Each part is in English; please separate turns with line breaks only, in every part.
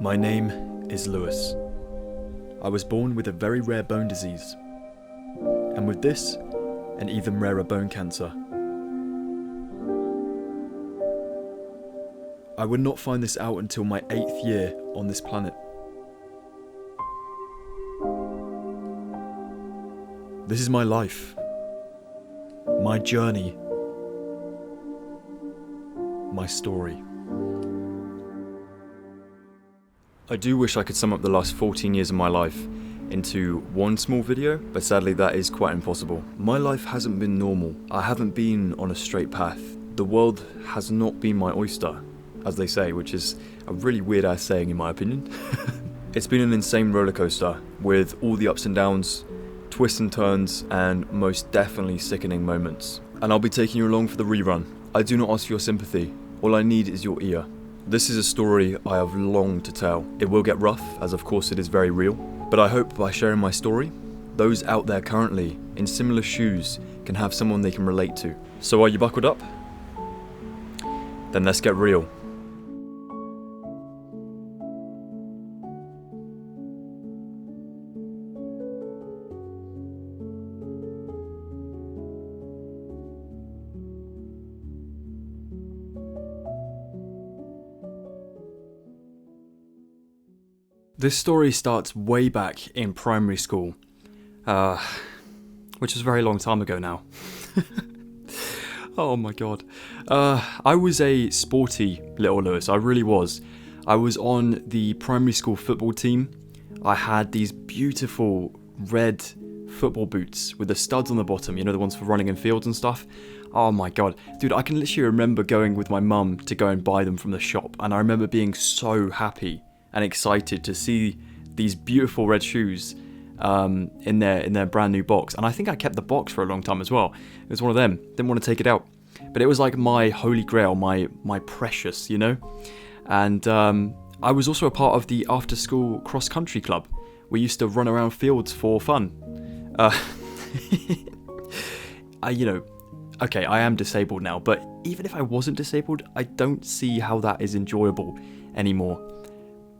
My name is Lewis. I was born with a very rare bone disease, and with this, an even rarer bone cancer. I would not find this out until my 8th year on this planet. This is my life, my journey, my story. I do wish I could sum up the last 14 years of my life into one small video, but sadly that is quite impossible. My life hasn't been normal. I haven't been on a straight path. The world has not been my oyster, as they say, which is a really weird ass saying in my opinion. It's been an insane roller coaster with all the ups and downs, twists and turns, and most definitely sickening moments. And I'll be taking you along for the rerun. I do not ask for your sympathy. All I need is your ear. This is a story I have longed to tell. It will get rough, as of course it is very real, but I hope by sharing my story, those out there currently in similar shoes can have someone they can relate to. So are you buckled up? Then let's get real. This story starts way back in primary school, which is a very long time ago now. Oh my god. I was a sporty little Lewis, I really was. I was on the primary school football team. I had these beautiful red football boots with the studs on the bottom, you know, the ones for running in fields and stuff. Oh my god. Dude, I can literally remember going with my mum to go and buy them from the shop, and I remember being so happy and excited to see these beautiful red shoes in their brand new box. And I think I kept the box for a long time as well. It was one of them. Didn't want to take it out. But it was like my holy grail, my precious, you know? And I was also a part of the after school cross country club. We used to run around fields for fun. Okay, I am disabled now, but even if I wasn't disabled, I don't see how that is enjoyable anymore.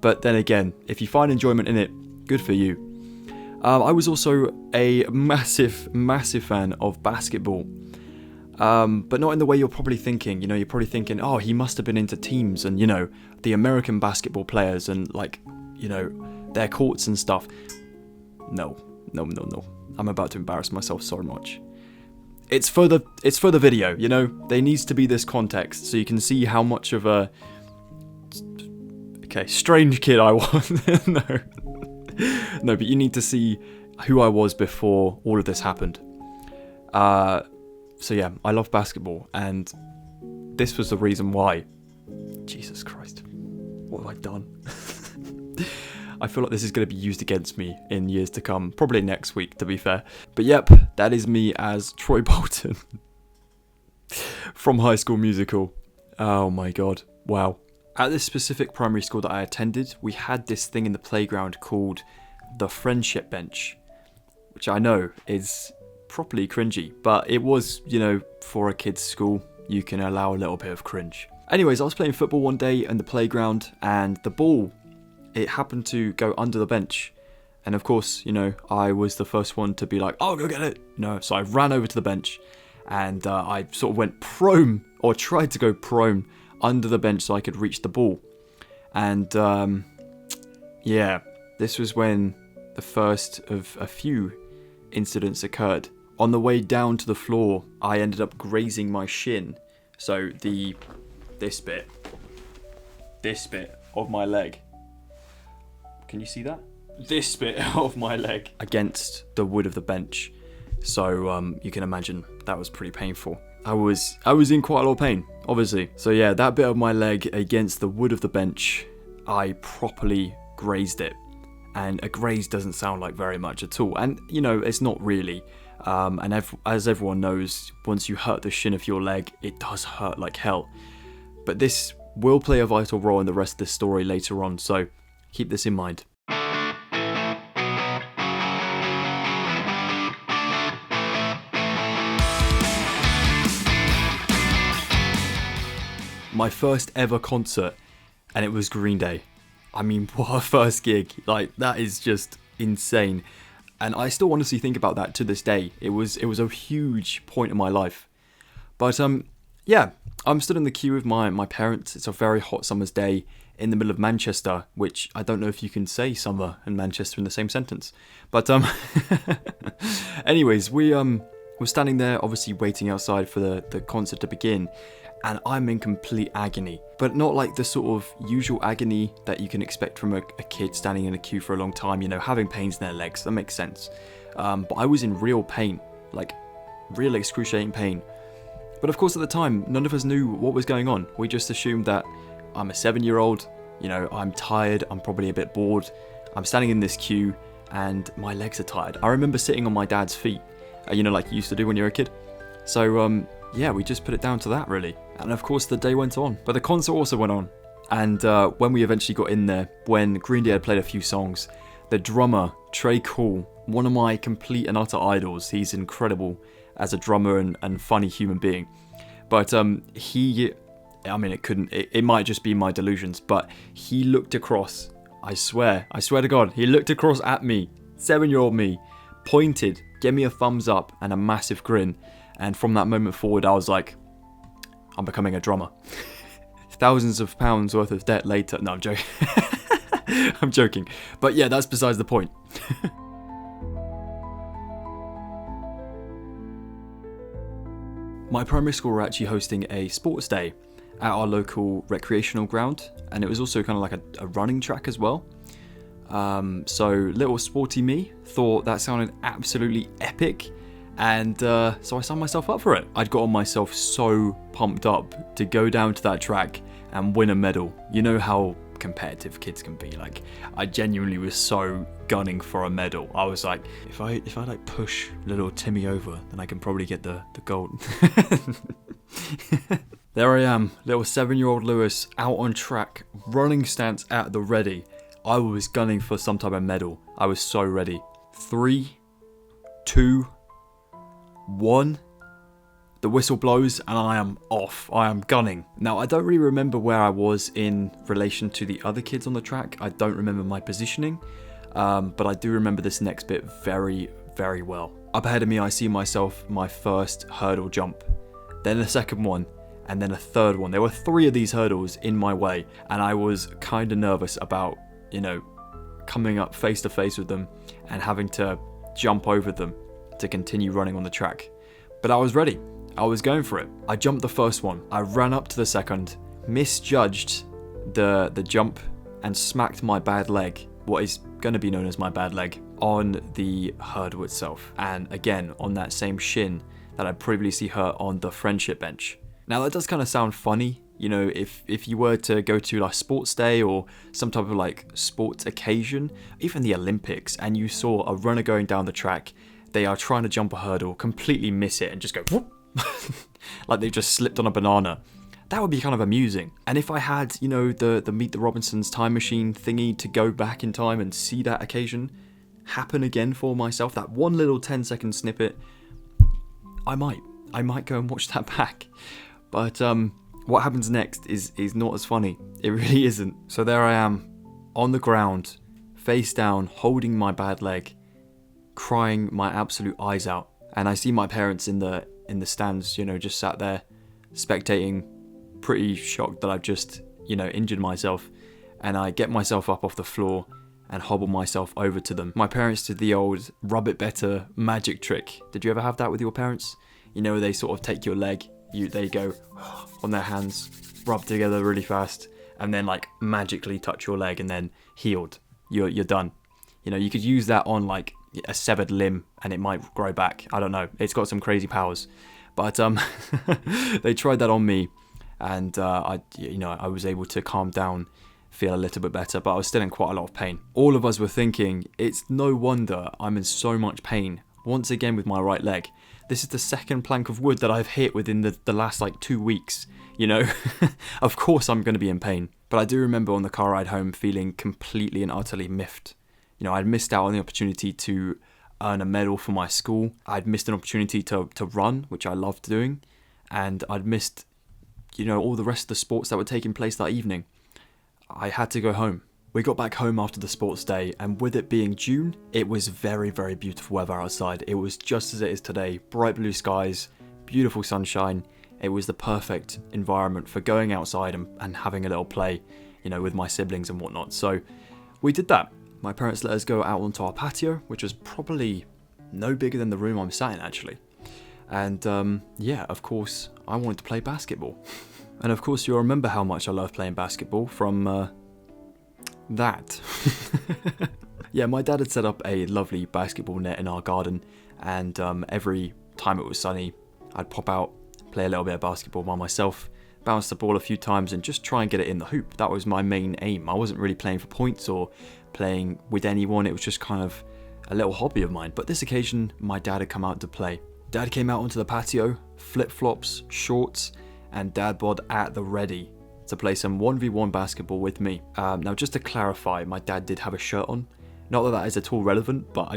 But then again, if you find enjoyment in it, good for you. I was also a massive fan of basketball. But not in the way you're probably thinking. You know, you're probably thinking, oh, he must have been into teams and, you know, the American basketball players and, like, you know, their courts and stuff. No. I'm about to embarrass myself so much. It's for the video, you know? There needs to be this context so you can see how much of a strange kid I was. No, but you need to see who I was before all of this happened. So yeah, I love basketball, and this was the reason why. Jesus Christ, what have I done? I feel like this is going to be used against me in years to come, probably next week, to be fair. But yep, that is me as Troy Bolton from High School Musical. Oh my god, wow. At this specific primary school that I attended, we had this thing in the playground called the friendship bench, which I know is properly cringy, but it was, you know, for a kid's school, you can allow a little bit of cringe. Anyways, I was playing football one day in the playground, and the ball, it happened to go under the bench. And of course, you know, I was the first one to be like, oh, go get it. So I ran over to the bench, and I sort of went prone, or tried to go prone, under the bench so I could reach the ball. And yeah, this was when the first of a few incidents occurred. On the way down to the floor, I ended up grazing my shin. So this bit of my leg. Can you see that? This bit of my leg against the wood of the bench. So you can imagine that was pretty painful. I was in quite a lot of pain, obviously. So yeah, that bit of my leg against the wood of the bench, I properly grazed it. And a graze doesn't sound like very much at all. And, you know, it's not really. As everyone knows, once you hurt the shin of your leg, it does hurt like hell. But this will play a vital role in the rest of this story later on, so keep this in mind. My first ever concert, and it was Green Day. I mean, what a first gig. Like, that is just insane. And I still honestly think about that to this day. It was a huge point in my life. But yeah, I'm stood in the queue with my parents. It's a very hot summer's day in the middle of Manchester, which I don't know if you can say summer and Manchester in the same sentence. But anyways, we're standing there, obviously waiting outside for the concert to begin, and I'm in complete agony. But not like the sort of usual agony that you can expect from a kid standing in a queue for a long time, you know, having pains in their legs. That makes sense. But I was in real pain, like real excruciating pain. But of course at the time, none of us knew what was going on. We just assumed that I'm a 7-year-old, you know, I'm tired, I'm probably a bit bored. I'm standing in this queue and my legs are tired. I remember sitting on my dad's feet, you know, like you used to do when you were a kid. So yeah, we just put it down to that really. And of course the day went on, but the concert also went on. And when we eventually got in there, when Green Day had played a few songs, the drummer, Trey Cool, one of my complete and utter idols, he's incredible as a drummer and funny human being. But it might just be my delusions, but he looked across, I swear to God, he looked across at me, 7-year-old me, pointed, gave me a thumbs up and a massive grin. And from that moment forward, I was like, I'm becoming a drummer. Thousands of pounds worth of debt later. No, I'm joking. I'm joking. But yeah, that's besides the point. My primary school were actually hosting a sports day at our local recreational ground, and it was also kind of like a running track as well. So little sporty me thought that sounded absolutely epic, and so I signed myself up for it. I'd gotten myself so pumped up to go down to that track and win a medal. You know how competitive kids can be. Like, I genuinely was so gunning for a medal. I was like, if I like push little Timmy over, then I can probably get the gold. There I am, little 7-year-old Lewis, out on track, running stance at the ready. I was gunning for some type of medal. I was so ready. 3, 2, 1. The whistle blows and I am off. I am gunning. Now, I don't really remember where I was in relation to the other kids on the track. I don't remember my positioning, but I do remember this next bit very, very well. Up ahead of me, I see myself my first hurdle jump, then a second one, and then a third one. There were 3 of these hurdles in my way, and I was kind of nervous about, you know, coming up face to face with them and having to jump over them to continue running on the track. But I was ready. I was going for it. I jumped the first one. I ran up to the second, misjudged the jump, and smacked my bad leg, what is going to be known as my bad leg, on the hurdle itself. And again, on that same shin that I previously hurt on the friendship bench. Now that does kind of sound funny, you know, if you were to go to like sports day or some type of like sports occasion, even the Olympics, and you saw a runner going down the track, they are trying to jump a hurdle, completely miss it and just go whoop, like they've just slipped on a banana. That would be kind of amusing. And if I had, you know, the Meet the Robinsons time machine thingy to go back in time and see that occasion happen again for myself, that one little 10-second snippet, I might go and watch that back. But what happens next is not as funny. It really isn't. So there I am, on the ground, face down, holding my bad leg, crying my absolute eyes out. And I see my parents in the stands, you know, just sat there, spectating, pretty shocked that I've just, you know, injured myself. And I get myself up off the floor and hobble myself over to them. My parents did the old rub it better magic trick. Did you ever have that with your parents? You know, they sort of take your leg, they go on their hands, rub together really fast, and then like magically touch your leg and then healed. You're done. You know, you could use that on like a severed limb and it might grow back. I don't know. It's got some crazy powers. But they tried that on me, and I was able to calm down, feel a little bit better, but I was still in quite a lot of pain. All of us were thinking, it's no wonder I'm in so much pain once again with my right leg. This is the second plank of wood that I've hit within the last like 2 weeks, you know. Of course I'm going to be in pain. But I do remember on the car ride home feeling completely and utterly miffed. You know, I'd missed out on the opportunity to earn a medal for my school. I'd missed an opportunity to run, which I loved doing. And I'd missed, you know, all the rest of the sports that were taking place that evening. I had to go home. We got back home after the sports day, and with it being June, it was very, very beautiful weather outside. It was just as it is today, bright blue skies, beautiful sunshine. It was the perfect environment for going outside and having a little play, with my siblings and whatnot. So we did that. My parents let us go out onto our patio, which was probably no bigger than the room I'm sat in, actually. And of course, I wanted to play basketball. And of course, you'll remember how much I love playing basketball from that. Yeah, my dad had set up a lovely basketball net in our garden, and every time it was sunny, I'd pop out, play a little bit of basketball by myself, bounce the ball a few times, and just try and get it in the hoop. That was my main aim. I wasn't really playing for points or playing with anyone. It was just kind of a little hobby of mine. But this occasion, my dad had come out to play. Dad came out onto the patio, flip-flops, shorts, and dad bod at the ready to play some 1v1 basketball with me. Now, just to clarify, my dad did have a shirt on. Not that that is at all relevant, but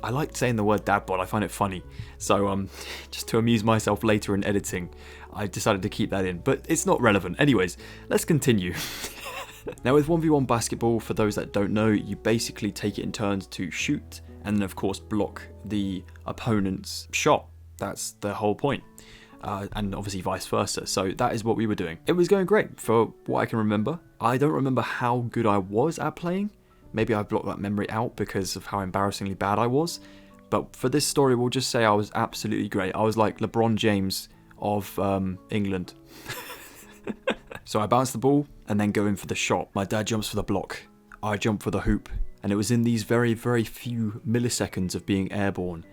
I like saying the word dad bod. I find it funny. So just to amuse myself later in editing, I decided to keep that in. But it's not relevant. Anyways, let's continue. Now, with 1v1 basketball, for those that don't know, you basically take it in turns to shoot and then, of course, block the opponent's shot. That's the whole point. And obviously vice versa. So that is what we were doing. It was going great for what I can remember. I don't remember how good I was at playing. Maybe I blocked that memory out because of how embarrassingly bad I was. But for this story, we'll just say I was absolutely great. I was like LeBron James of England. So I bounced the ball and then go in for the shot. My dad jumps for the block. I jump for the hoop. And it was in these very, very few milliseconds of being airborne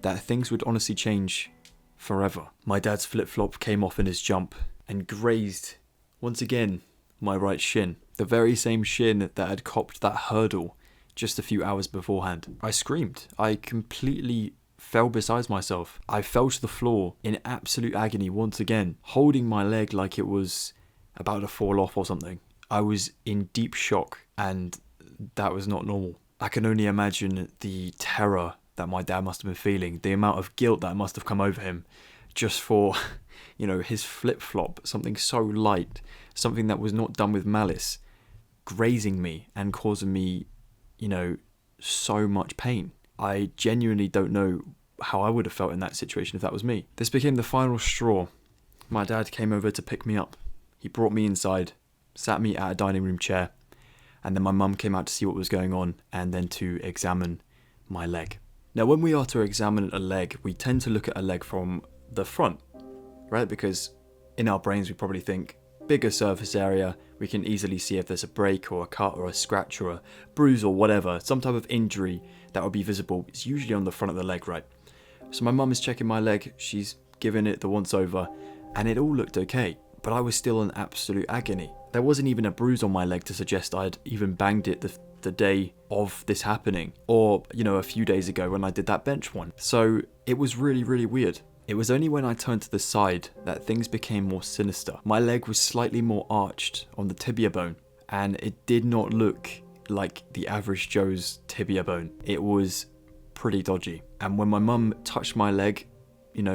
that things would honestly change forever. My dad's flip-flop came off in his jump and grazed, once again, my right shin. The very same shin that had copped that hurdle just a few hours beforehand. I screamed. I completely fell beside myself. I fell to the floor in absolute agony once again, holding my leg like it was about to fall off or something. I was in deep shock, and that was not normal. I can only imagine the terror that my dad must have been feeling, the amount of guilt that must have come over him just for, his flip-flop, something so light, something that was not done with malice, grazing me and causing me, so much pain. I genuinely don't know how I would have felt in that situation if that was me. This became the final straw. My dad came over to pick me up. He brought me inside, sat me at a dining room chair, and then my mum came out to see what was going on and then to examine my leg. Now, when we are to examine a leg, we tend to look at a leg from the front, right? Because in our brains, we probably think bigger surface area, we can easily see if there's a break or a cut or a scratch or a bruise or whatever, some type of injury that would be visible. It's usually on the front of the leg, right? So my mum is checking my leg, she's giving it the once over, and it all looked okay, but I was still in absolute agony. There wasn't even a bruise on my leg to suggest I'd even banged it the day of this happening, or a few days ago when I did that bench one. So it was really, really weird. It was only when I turned to the side that things became more sinister. My leg was slightly more arched on the tibia bone, and it did not look like the average Joe's tibia bone. It was pretty dodgy. And when my mum touched my leg,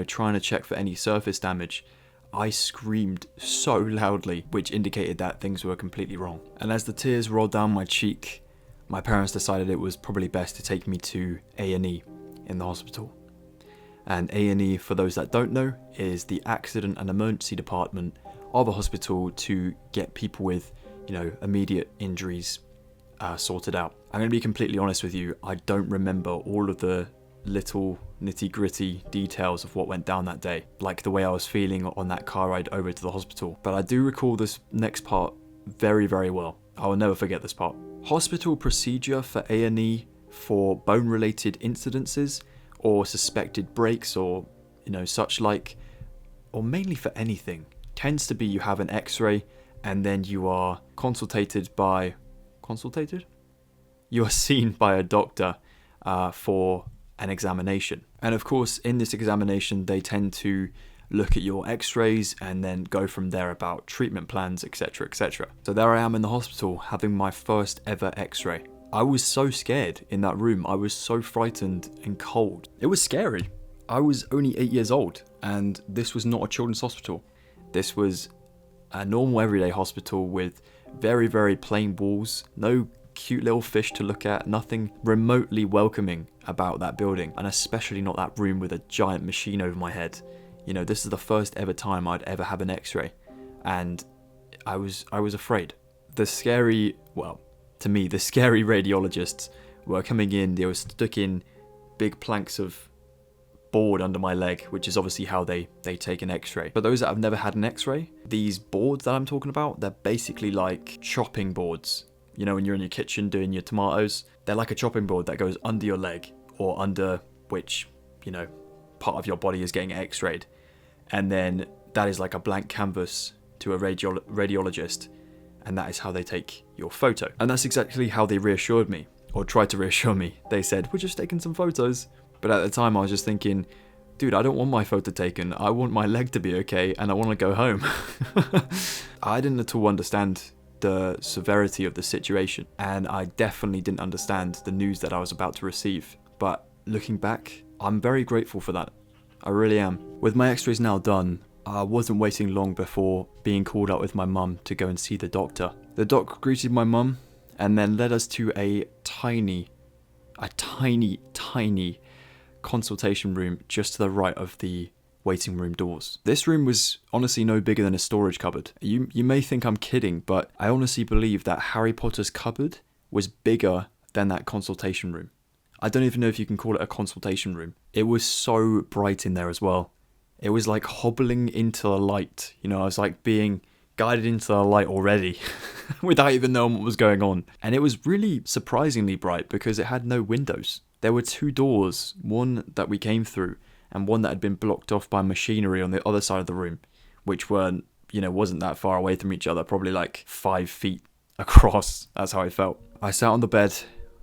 trying to check for any surface damage, I screamed so loudly, which indicated that things were completely wrong. And as the tears rolled down my cheek, my parents decided it was probably best to take me to A&E in the hospital. And A&E, for those that don't know, is the accident and emergency department of a hospital to get people with, immediate injuries sorted out. I'm going to be completely honest with you, I don't remember all of the little nitty-gritty details of what went down that day, like the way I was feeling on that car ride over to the hospital. But I do recall this next part very, very well. I will never forget this part. Hospital procedure for A&E for bone-related incidences or suspected breaks or, such like, or mainly for anything, tends to be you have an x-ray and then you are You are seen by a doctor for an examination. And of course, in this examination, they tend to look at your x-rays and then go from there about treatment plans, etc, etc. So there I am in the hospital having my first ever x-ray. I was so scared in that room. I was so frightened and cold. It was scary. I was only 8 years old, and this was not a children's hospital. This was a normal everyday hospital with very, very plain walls, no cute little fish to look at, nothing remotely welcoming about that building, and especially not that room with a giant machine over my head. You know, this is the first ever time I'd ever have an x-ray, and I was afraid. The scary radiologists were coming in, they were sticking big planks of board under my leg, which is obviously how they take an x-ray. For those that have never had an x-ray, these boards that I'm talking about, they're basically like chopping boards. You know, when you're in your kitchen doing your tomatoes, they're like a chopping board that goes under your leg, or under which, you know, part of your body is getting x-rayed. And then that is like a blank canvas to a radiologist, and that is how they take your photo. And that's exactly how they reassured me, or tried to reassure me. They said, we're just taking some photos. But at the time I was just thinking, dude, I don't want my photo taken. I want my leg to be okay, and I want to go home. I didn't at all understand the severity of the situation, and I definitely didn't understand the news that I was about to receive. But looking back, I'm very grateful for that. I really am. With my x-rays now done, I wasn't waiting long before being called out with my mum to go and see the doctor. The doc greeted my mum and then led us to a tiny consultation room just to the right of the waiting room doors. This room was honestly no bigger than a storage cupboard. You may think I'm kidding, but I honestly believe that Harry Potter's cupboard was bigger than that consultation room. I don't even know if you can call it a consultation room. It was so bright in there as well. It was like hobbling into the light. You know, I was like being guided into the light already without even knowing what was going on. And it was really surprisingly bright because it had no windows. There were two doors, one that we came through and one that had been blocked off by machinery on the other side of the room, which weren't, you know, wasn't that far away from each other, probably like 5 feet across. That's how I felt. I sat on the bed,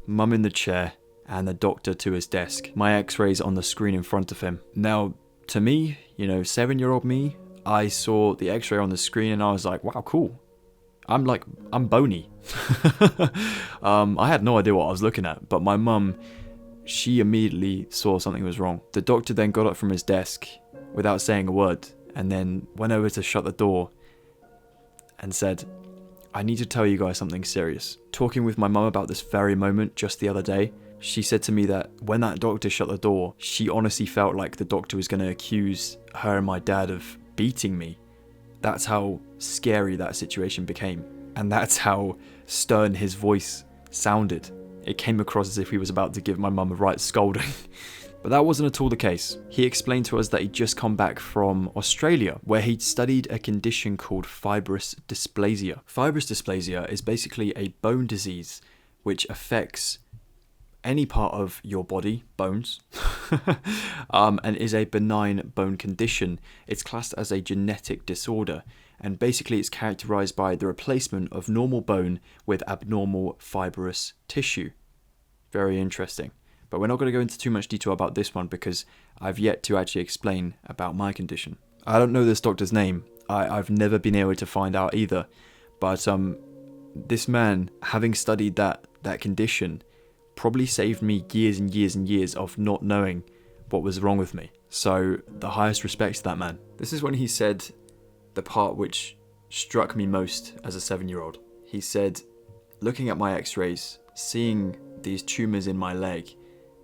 mum in the chair, and the doctor to his desk. My x-rays on the screen in front of him. Now, to me, you know, 7-year-old me, I saw the x-ray on the screen and I was like, wow, cool. I'm bony. I had no idea what I was looking at, but my mum, she immediately saw something was wrong. The doctor then got up from his desk without saying a word and then went over to shut the door and said, I need to tell you guys something serious. Talking with my mum about this very moment just the other day, she said to me that when that doctor shut the door, she honestly felt like the doctor was going to accuse her and my dad of beating me. That's how scary that situation became. And that's how stern his voice sounded. It came across as if he was about to give my mum a right scolding. But that wasn't at all the case. He explained to us that he'd just come back from Australia, where he'd studied a condition called fibrous dysplasia. Fibrous dysplasia is basically a bone disease which affects any part of your body, bones, and is a benign bone condition. It's classed as a genetic disorder, and basically it's characterized by the replacement of normal bone with abnormal fibrous tissue. Very interesting. But we're not going to go into too much detail about this one because I've yet to actually explain about my condition. I don't know this doctor's name. I've never been able to find out either. But this man, having studied that condition, probably saved me years and years and years of not knowing what was wrong with me. So the highest respect to that man. This is when he said the part which struck me most as a 7-year-old. He said, looking at my x-rays, seeing these tumours in my leg,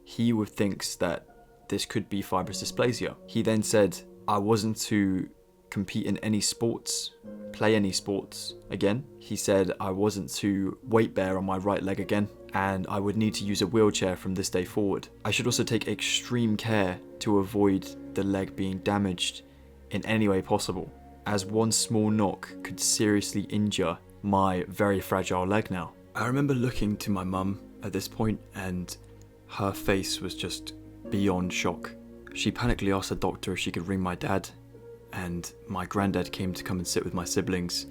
he thinks that this could be fibrous dysplasia. He then said I wasn't to compete in any sports, play any sports again. He said I wasn't to weight bear on my right leg again, and I would need to use a wheelchair from this day forward. I should also take extreme care to avoid the leg being damaged in any way possible, as one small knock could seriously injure my very fragile leg now. I remember looking to my mum at this point, and her face was just beyond shock. She panically asked the doctor if she could ring my dad, and my granddad came to come and sit with my siblings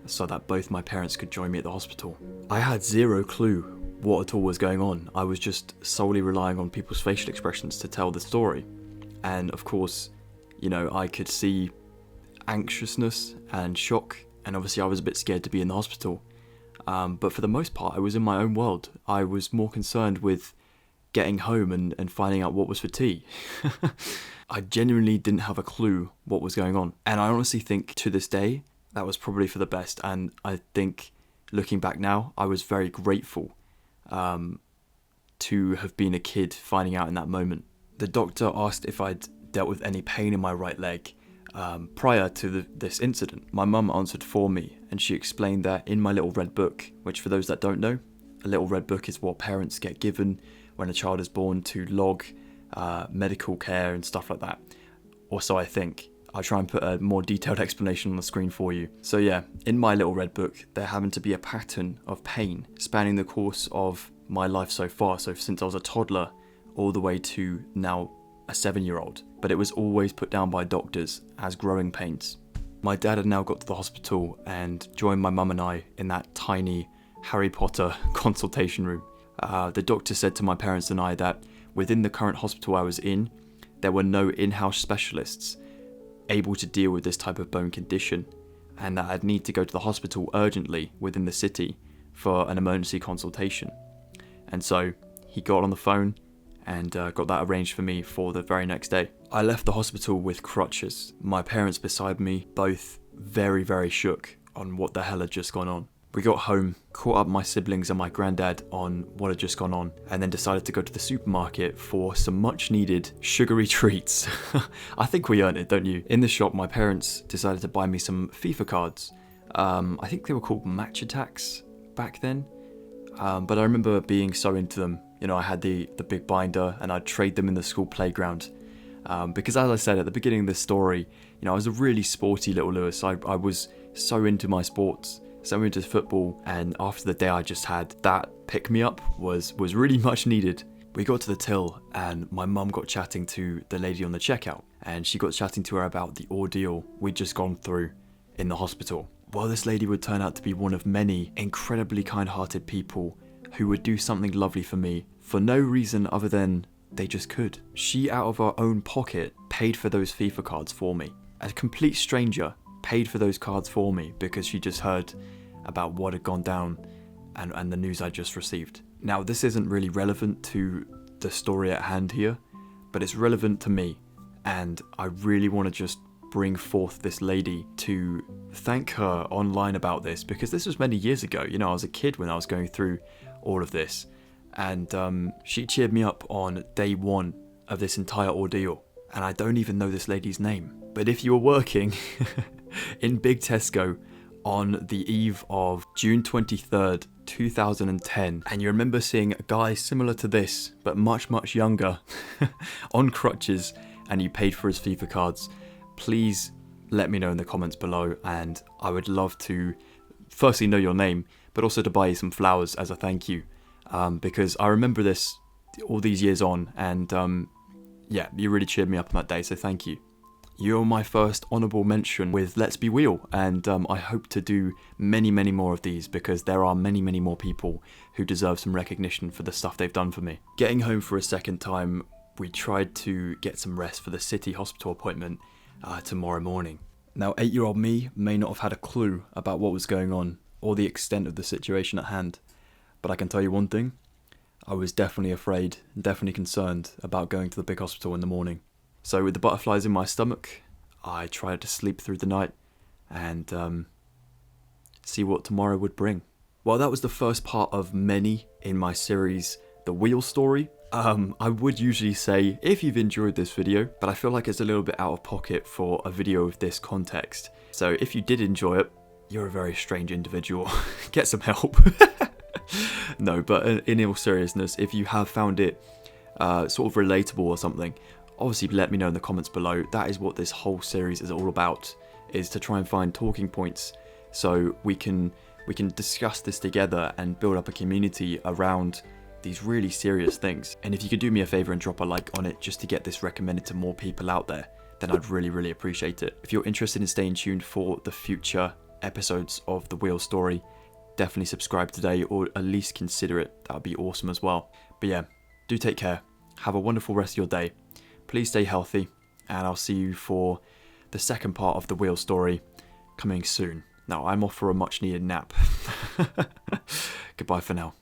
so that both my parents could join me at the hospital. I had zero clue what at all was going on. I was just solely relying on people's facial expressions to tell the story. And of course, you know, I could see anxiousness and shock, and obviously I was a bit scared to be in the hospital. But for the most part, I was in my own world. I was more concerned with getting home and finding out what was for tea. I genuinely didn't have a clue what was going on. And I honestly think to this day, that was probably for the best. And I think looking back now, I was very grateful to have been a kid finding out in that moment. The doctor asked if I'd dealt with any pain in my right leg prior to this incident. My mum answered for me, and she explained that in my little red book, which for those that don't know, a little red book is what parents get given when a child is born to log medical care and stuff like that. Or so I think. I'll try and put a more detailed explanation on the screen for you. So yeah, in my little red book, there happened to be a pattern of pain spanning the course of my life so far. So since I was a toddler all the way to now a 7-year-old. But it was always put down by doctors as growing pains. My dad had now got to the hospital and joined my mum and I in that tiny Harry Potter consultation room. The doctor said to my parents and I that within the current hospital I was in, there were no in-house specialists able to deal with this type of bone condition, and that I'd need to go to the hospital urgently within the city for an emergency consultation. And so he got on the phone and got that arranged for me for the very next day. I left the hospital with crutches, my parents beside me, both very, very shook on what the hell had just gone on. We got home, caught up my siblings and my granddad on what had just gone on, and then decided to go to the supermarket for some much needed sugary treats. I think we earned it, don't you? In the shop, my parents decided to buy me some FIFA cards. I think they were called Match Attacks back then, but I remember being so into them. You know, I had the big binder and I'd trade them in the school playground. Because as I said at the beginning of this story, you know, I was a really sporty little Lewis. I was so into my sports, so into football, and after the day I just had, that pick-me-up was really much needed. We got to the till and my mum got chatting to the lady on the checkout, and she got chatting to her about the ordeal we'd just gone through in the hospital. Well, this lady would turn out to be one of many incredibly kind-hearted people who would do something lovely for me for no reason other than they just could. She, out of her own pocket, paid for those FIFA cards for me. A complete stranger paid for those cards for me because she just heard about what had gone down and the news I just received. Now, this isn't really relevant to the story at hand here, but it's relevant to me, and I really want to just bring forth this lady to thank her online about this, because this was many years ago. You know, I was a kid when I was going through all of this, and she cheered me up on day one of this entire ordeal, and I don't even know this lady's name. But if you were working in Big Tesco on the eve of June 23rd, 2010, and you remember seeing a guy similar to this, but much, much younger, on crutches, and you paid for his FIFA cards, please let me know in the comments below, and I would love to firstly know your name, but also to buy you some flowers as a thank you, because I remember this all these years on, and yeah, you really cheered me up on that day, so thank you. You're my first honourable mention with Let's Be Wheel, and I hope to do many, many more of these, because there are many, many more people who deserve some recognition for the stuff they've done for me. Getting home for a second time, we tried to get some rest for the city hospital appointment tomorrow morning. Now, 8-year-old me may not have had a clue about what was going on or the extent of the situation at hand, but I can tell you one thing, I was definitely afraid, definitely concerned about going to the big hospital in the morning. So with the butterflies in my stomach, I tried to sleep through the night and see what tomorrow would bring. Well, that was the first part of many in my series, The Wheel Story. I would usually say, if you've enjoyed this video, but I feel like it's a little bit out of pocket for a video of this context. So if you did enjoy it, you're a very strange individual. Get some help. No, but in all seriousness, if you have found it sort of relatable or something, obviously let me know in the comments below. That is what this whole series is all about, is to try and find talking points so we can discuss this together and build up a community around these really serious things. And if you could do me a favor and drop a like on it just to get this recommended to more people out there, then I'd really, really appreciate it. If you're interested in staying tuned for the future episodes of The Wheel Story, definitely subscribe today, or at least consider it. That would be awesome as well. But yeah, do take care. Have a wonderful rest of your day. Please stay healthy, and I'll see you for the second part of The Wheel Story coming soon. Now, I'm off for a much needed nap. Goodbye for now.